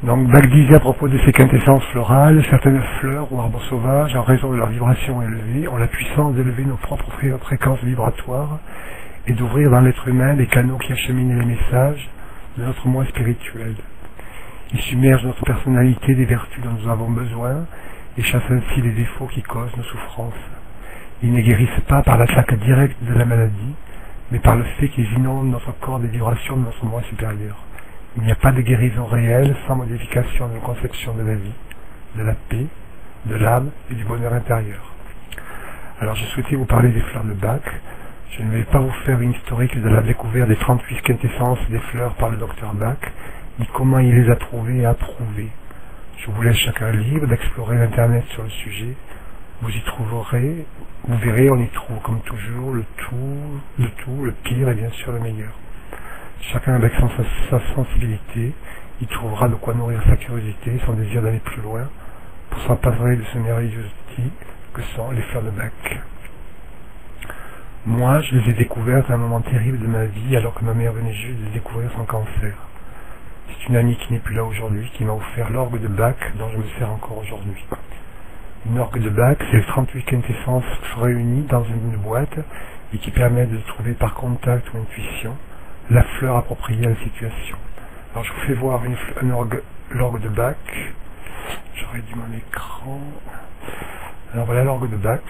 Donc Bach disait à propos de ces quintessences florales, certaines fleurs ou arbres sauvages, en raison de leur vibration élevée, ont la puissance d'élever nos propres fréquences vibratoires et d'ouvrir dans l'être humain les canaux qui acheminent les messages de notre moi spirituel. Ils submergent notre personnalité des vertus dont nous avons besoin et chassent ainsi les défauts qui causent nos souffrances. Ils ne guérissent pas par l'attaque directe de la maladie, mais par le fait qu'ils inondent notre corps des vibrations de notre moi supérieur. Il n'y a pas de guérison réelle sans modification de la conception de la vie, de la paix, de l'âme et du bonheur intérieur. Alors je souhaitais vous parler des fleurs de Bach. Je ne vais pas vous faire une historique de la découverte des 38 quintessences des fleurs par le docteur Bach, ni comment il les a trouvées et approuvées. Je vous laisse chacun libre d'explorer l'internet sur le sujet. Vous y trouverez, vous verrez, on y trouve comme toujours le tout, le pire et bien sûr le meilleur. Chacun avec sa sensibilité, il trouvera de quoi nourrir sa curiosité, son désir d'aller plus loin, pour s'emparer de ce merveilleux outil que sont les fleurs de Bach. Moi, je les ai découvertes à un moment terrible de ma vie, alors que ma mère venait juste de découvrir son cancer. C'est une amie qui n'est plus là aujourd'hui, qui m'a offert l'orgue de Bach, dont je me sers encore aujourd'hui. Une orgue de Bach, c'est les 38 quintessences réunies dans une boîte, et qui permettent de trouver par contact ou intuition la fleur appropriée à la situation. Alors je vous fais voir l'orgue de Bach. J'aurais dû mon écran. Alors voilà l'orgue de Bach.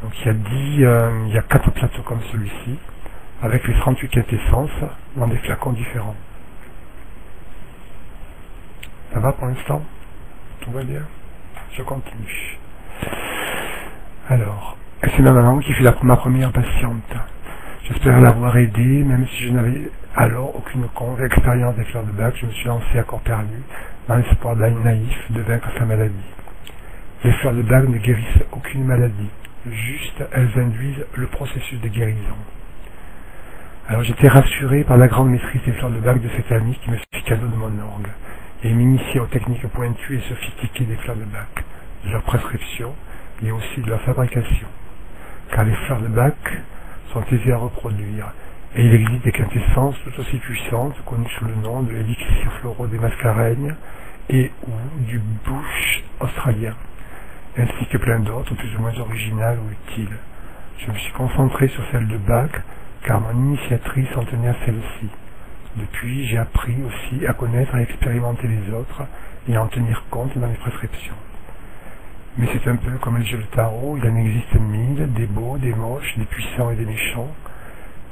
Donc il y a 4 plateaux comme celui-ci, avec les 38 quintessences dans des flacons différents. Ça va pour l'instant? Tout va bien? Je continue. Alors, c'est ma maman qui fut ma première patiente. J'espère l'avoir aidée, même si je n'avais alors aucune expérience des fleurs de Bach. Je me suis lancé à corps perdu, dans l'espoir naïf de vaincre sa maladie. Les fleurs de Bach ne guérissent aucune maladie, juste elles induisent le processus de guérison. Alors j'étais rassuré par la grande maîtrise des fleurs de Bach de cet ami qui me fit cadeau de mon orgue, et m'initiait aux techniques pointues et sophistiquées des fleurs de Bach, de leur prescription et aussi de leur fabrication. Car les fleurs de Bach sont aisées à reproduire, et il existe des quintessences tout aussi puissantes, connues sous le nom de l'élixir floraux des mascareignes et ou du bush australien, ainsi que plein d'autres plus ou moins originales ou utiles. Je me suis concentré sur celle de Bach, car mon initiatrice en tenait à celle-ci. Depuis, j'ai appris aussi à connaître et à expérimenter les autres, et à en tenir compte dans les prescriptions. Mais c'est un peu comme le jeu de tarot, il en existe 1000, des beaux, des moches, des puissants et des méchants,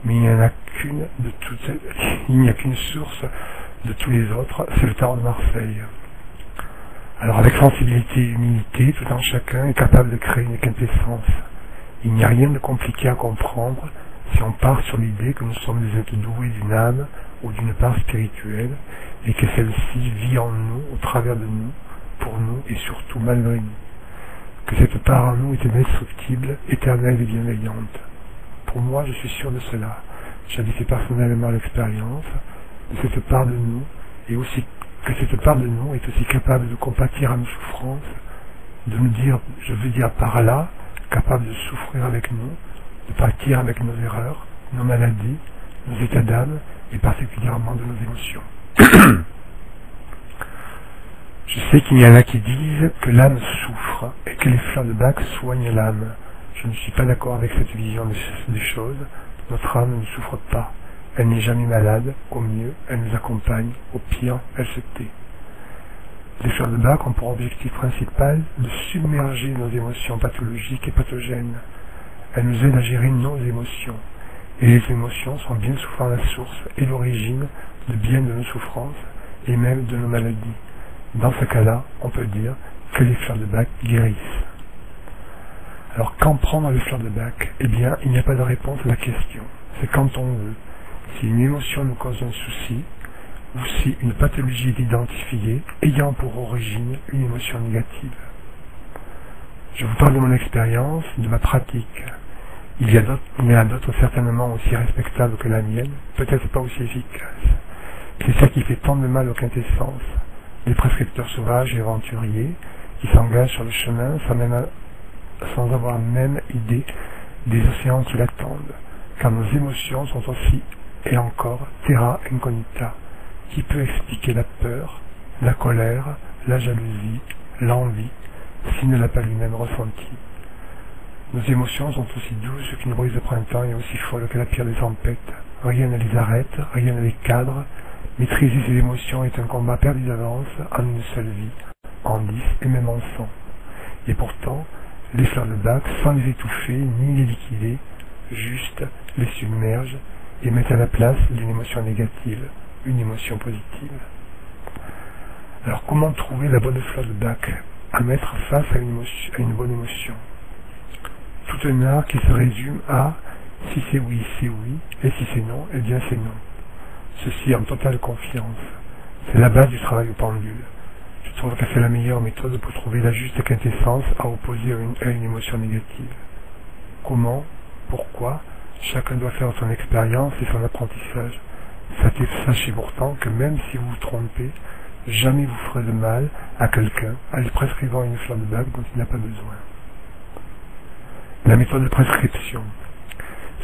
mais il n'y en a qu'une de toutes, il n'y a qu'une source de tous les autres, c'est le tarot de Marseille. Alors avec sensibilité et humilité, tout en chacun est capable de créer une quintessence. Il n'y a rien de compliqué à comprendre si on part sur l'idée que nous sommes des êtres doués d'une âme ou d'une part spirituelle, et que celle-ci vit en nous, au travers de nous, pour nous et surtout malgré nous. Que cette part en nous est indestructible, éternelle et bienveillante. Pour moi, je suis sûr de cela. J'avais fait personnellement l'expérience de cette part de nous, et aussi que cette part de nous est aussi capable de compatir à nos souffrances, de nous dire, je veux dire par là, capable de souffrir avec nous, de partir avec nos erreurs, nos maladies, nos états d'âme, et particulièrement de nos émotions. Je sais qu'il y en a qui disent que l'âme souffre et que les fleurs de Bach soignent l'âme. Je ne suis pas d'accord avec cette vision des choses. Notre âme ne souffre pas. Elle n'est jamais malade. Au mieux, elle nous accompagne. Au pire, elle se tait. Les fleurs de Bach ont pour objectif principal de submerger nos émotions pathologiques et pathogènes. Elles nous aident à gérer nos émotions. Et les émotions sont bien souvent la source et l'origine de bien de nos souffrances et même de nos maladies. Dans ce cas-là, on peut dire que les fleurs de Bach guérissent. Alors, quand prendre les fleurs de Bach? Eh bien, il n'y a pas de réponse à la question. C'est quand on veut. Si une émotion nous cause un souci, ou si une pathologie est identifiée, ayant pour origine une émotion négative. Je vous parle de mon expérience, de ma pratique. Il y en a d'autres certainement aussi respectables que la mienne, peut-être pas aussi efficaces. C'est ça qui fait tant de mal aux quintessences. Des prescripteurs sauvages et aventuriers qui s'engagent sur le chemin sans avoir même idée des océans qui l'attendent, car nos émotions sont aussi et encore terra incognita. Qui peut expliquer la peur, la colère, la jalousie, l'envie, s'il ne l'a pas lui-même ressenti. Nos émotions sont aussi douces qu'une brise de printemps et aussi folles que la pire des tempêtes. Rien ne les arrête, rien ne les cadre. Maîtriser ces émotions est un combat perdu d'avance en une seule vie, en 10 et même en 100. Et pourtant, les fleurs de bac, sans les étouffer ni les liquider, juste les submergent et mettent à la place d'une émotion négative, une émotion positive. Alors comment trouver la bonne fleur de bac à mettre face à une bonne émotion? Tout un art qui se résume à si c'est oui, et si c'est non, eh bien c'est non. Ceci en totale confiance. C'est la base du travail au pendule. Je trouve que c'est la meilleure méthode pour trouver la juste quintessence à opposer à une émotion négative. Comment? Pourquoi? Chacun doit faire son expérience et son apprentissage. Sachez pourtant que même si vous vous trompez, jamais vous ferez de mal à quelqu'un en lui prescrivant une fleur de bac dont il n'a pas besoin. La méthode de prescription.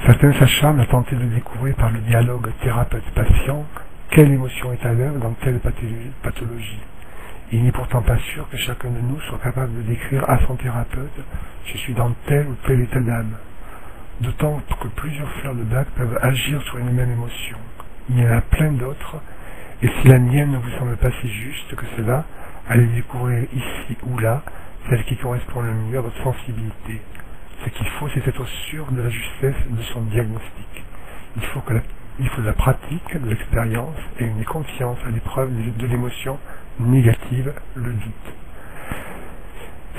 Certains s'acharnent à tenter de découvrir par le dialogue thérapeute-patient quelle émotion est à l'œuvre dans telle pathologie. Il n'est pourtant pas sûr que chacun de nous soit capable de décrire à son thérapeute « je suis dans tel ou tel état d'âme ». D'autant que plusieurs fleurs de bac peuvent agir sur une même émotion. Il y en a plein d'autres, et si la mienne ne vous semble pas si juste que cela, allez découvrir ici ou là celle qui correspond le mieux à votre sensibilité. Ce qu'il faut, c'est être sûr de la justesse de son diagnostic. Il faut de la pratique, de l'expérience et une confiance à l'épreuve de l'émotion négative, le doute.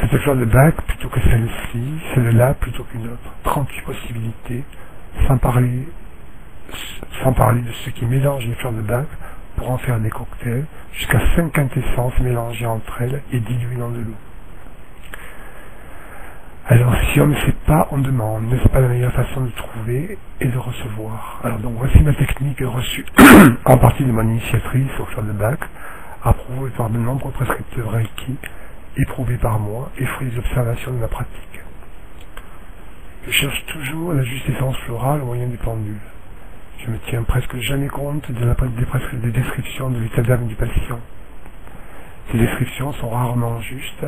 Cette fleur de bac plutôt que celle-ci, celle-là plutôt qu'une autre. 38 possibilités, sans parler de ceux qui mélangent les fleurs de bac pour en faire des cocktails, jusqu'à 5 quintessences mélangées entre elles et diluées dans de l'eau. Alors si on ne sait pas, on demande, n'est-ce pas la meilleure façon de trouver et de recevoir? Alors donc voici ma technique reçue en partie de mon initiatrice aux fleurs de bac, approuvée par de nombreux prescripteurs Reiki, éprouvée par moi et fruit des observations de ma pratique. Je cherche toujours la juste essence florale au moyen du pendule. Je ne tiens presque jamais compte des descriptions de l'état d'âme du patient. Ces descriptions sont rarement justes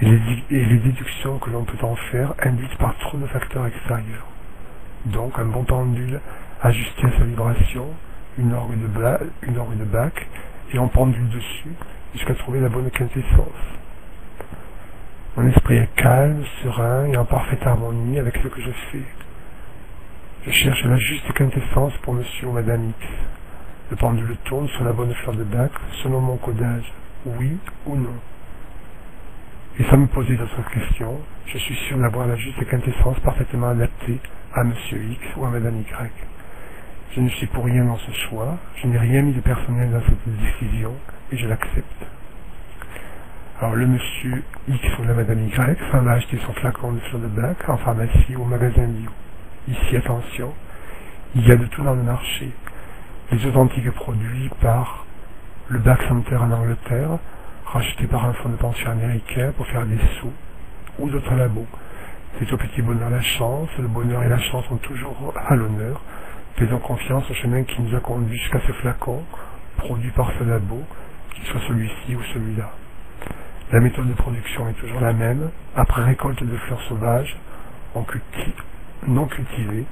et les déductions que l'on peut en faire induites par trop de facteurs extérieurs. Donc un bon pendule ajusté à sa vibration, une orgue de bac et on pendule dessus jusqu'à trouver la bonne quintessence. Mon esprit est calme, serein et en parfaite harmonie avec ce que je fais. Je cherche la juste quintessence pour monsieur ou madame X. Le pendule tourne sur la bonne fleur de bac selon mon codage, oui ou non. Et sans me poser d'autres questions, je suis sûr d'avoir la juste quintessence parfaitement adaptée à monsieur X ou à madame Y. Je ne suis pour rien dans ce choix, je n'ai rien mis de personnel dans cette décision et je l'accepte. Alors le monsieur X ou la madame Y s'en va acheter son flacon de fleur de bac en pharmacie ou au magasin bio. Ici, attention, il y a de tout dans le marché. Les authentiques produits par le Bac Center en Angleterre, rachetés par un fonds de pension américain pour faire des sous, ou d'autres labos. C'est au petit bonheur la chance, le bonheur et la chance sont toujours à l'honneur. Faisons confiance au chemin qui nous a conduit jusqu'à ce flacon, produit par ce labo, qu'il soit celui-ci ou celui-là. La méthode de production est toujours la même. Après récolte de fleurs sauvages, non cultivées,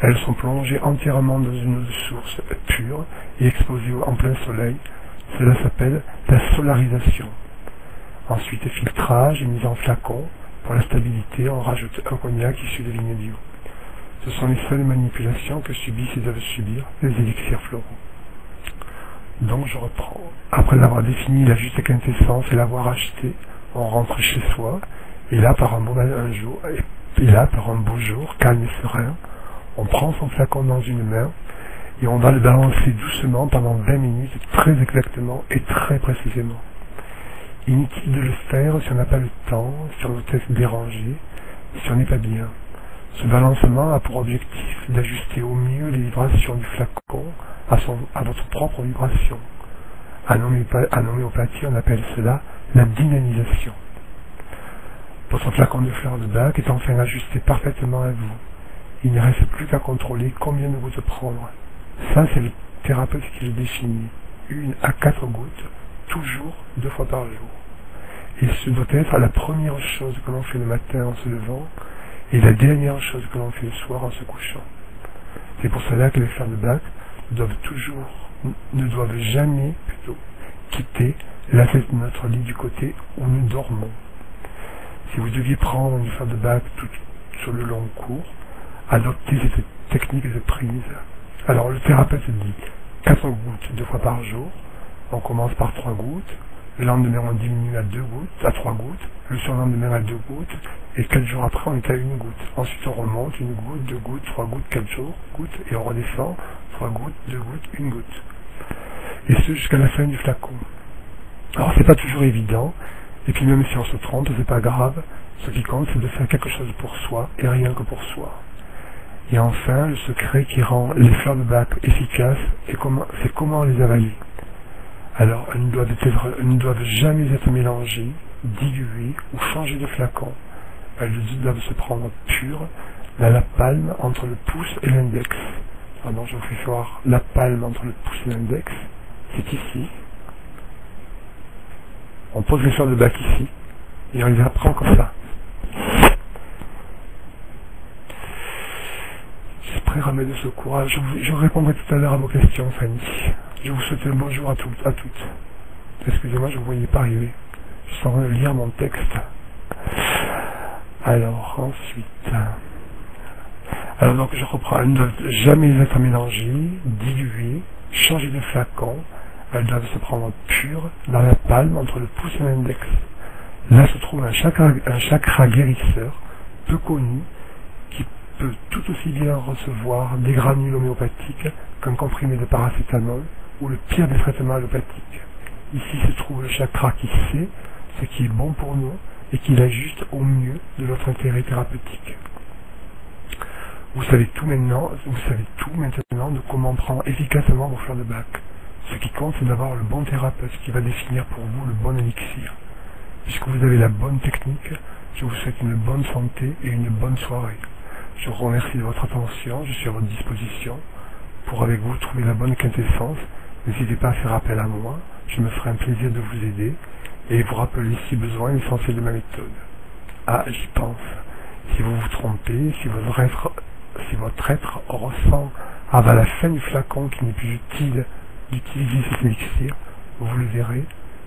elles sont plongées entièrement dans une eau de source pure et exposées en plein soleil. Cela s'appelle la solarisation. Ensuite, filtrage et mise en flacon. Pour la stabilité, on rajoute un cognac issu de vignes bio. Ce sont les seules manipulations que subissent et doivent subir les élixirs floraux. Donc je reprends. Après avoir défini la juste quintessence et l'avoir acheté, on rentre chez soi, et là par un beau jour, calme et serein, on prend son flacon dans une main, et on va le balancer doucement pendant 20 minutes, très exactement et très précisément. Inutile de le faire si on n'a pas le temps, si on veut être dérangé, si on n'est pas bien. Ce balancement a pour objectif d'ajuster au mieux les vibrations du flacon à votre propre vibration. En homéopathie, on appelle cela la dynamisation. Votre flacon de fleurs de bac est enfin ajusté parfaitement à vous. Il ne reste plus qu'à contrôler combien de gouttes prendre. Ça, c'est le thérapeute qui le définit. 1 à 4 gouttes, toujours 2 fois par jour. Et ce doit être la première chose que l'on fait le matin en se levant et la dernière chose que l'on fait le soir en se couchant. C'est pour cela que les fleurs de bac ne doivent jamais quitter la tête de notre lit du côté où nous dormons. Si vous deviez prendre une fleur de bac tout sur le long cours, adoptez cette technique de prise. Alors le thérapeute dit 4 gouttes 2 fois par jour, on commence par 3 gouttes, le lendemain on diminue à 2 gouttes, à 3 gouttes, le surlendemain à 2 gouttes, et 4 jours après on est à 1 goutte. Ensuite on remonte 1 goutte, 2 gouttes, 3 gouttes, 4 jours, gouttes, et on redescend 3 gouttes, 2 gouttes, 1 goutte. Et ce jusqu'à la fin du flacon. Alors c'est pas toujours évident, et puis même si on se trompe, c'est pas grave, ce qui compte c'est de faire quelque chose pour soi, et rien que pour soi. Et enfin, le secret qui rend les fleurs de bac efficaces, c'est comment les avaler. Alors, elles ne doivent jamais être mélangées, diluées ou changées de flacon. Elles doivent se prendre pures, dans la palme entre le pouce et l'index. Pardon, je vous fais voir la palme entre le pouce et l'index. C'est ici. On pose les fleurs de bac ici, et on les apprend comme ça. J'espère remettre de ce courage. Je répondrai tout à l'heure à vos questions, Fanny. Je vous souhaite un bonjour à toutes. Excusez-moi, je ne vous voyais pas arriver. Je suis en train de lire mon texte. Alors, ensuite... Alors donc, je reprends. Elles ne doivent jamais être mélangées, diluées, changer de flacon. Elles doivent se prendre pures dans la palme entre le pouce et l'index. Là se trouve un chakra guérisseur, peu connu, qui peut tout aussi bien recevoir des granules homéopathiques qu'un comprimé de paracétamol ou le pire des traitements allopathiques. Ici se trouve le chakra qui sait ce qui est bon pour nous et qui l'ajuste au mieux de notre intérêt thérapeutique. Vous savez tout maintenant de comment prendre efficacement vos fleurs de bac. Ce qui compte, c'est d'avoir le bon thérapeute qui va définir pour vous le bon élixir. Puisque vous avez la bonne technique, je vous souhaite une bonne santé et une bonne soirée. Je vous remercie de votre attention, je suis à votre disposition pour avec vous trouver la bonne quintessence. N'hésitez pas à faire appel à moi, je me ferai un plaisir de vous aider et vous rappeler si besoin l'essentiel de ma méthode. Ah, j'y pense. Si vous vous trompez, si votre être ressent à la fin du flacon qu'il n'est plus utile d'utiliser cet élixir, vous le verrez,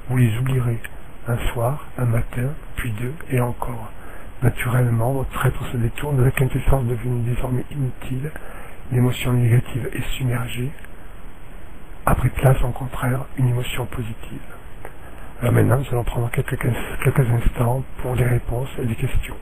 vous les oublierez. Un soir, un matin, puis 2, et encore. Naturellement, votre être se détourne de la quintessence devenue désormais inutile, l'émotion négative est submergée, a pris place au contraire une émotion positive. Alors maintenant, nous allons prendre quelques instants pour les réponses et les questions.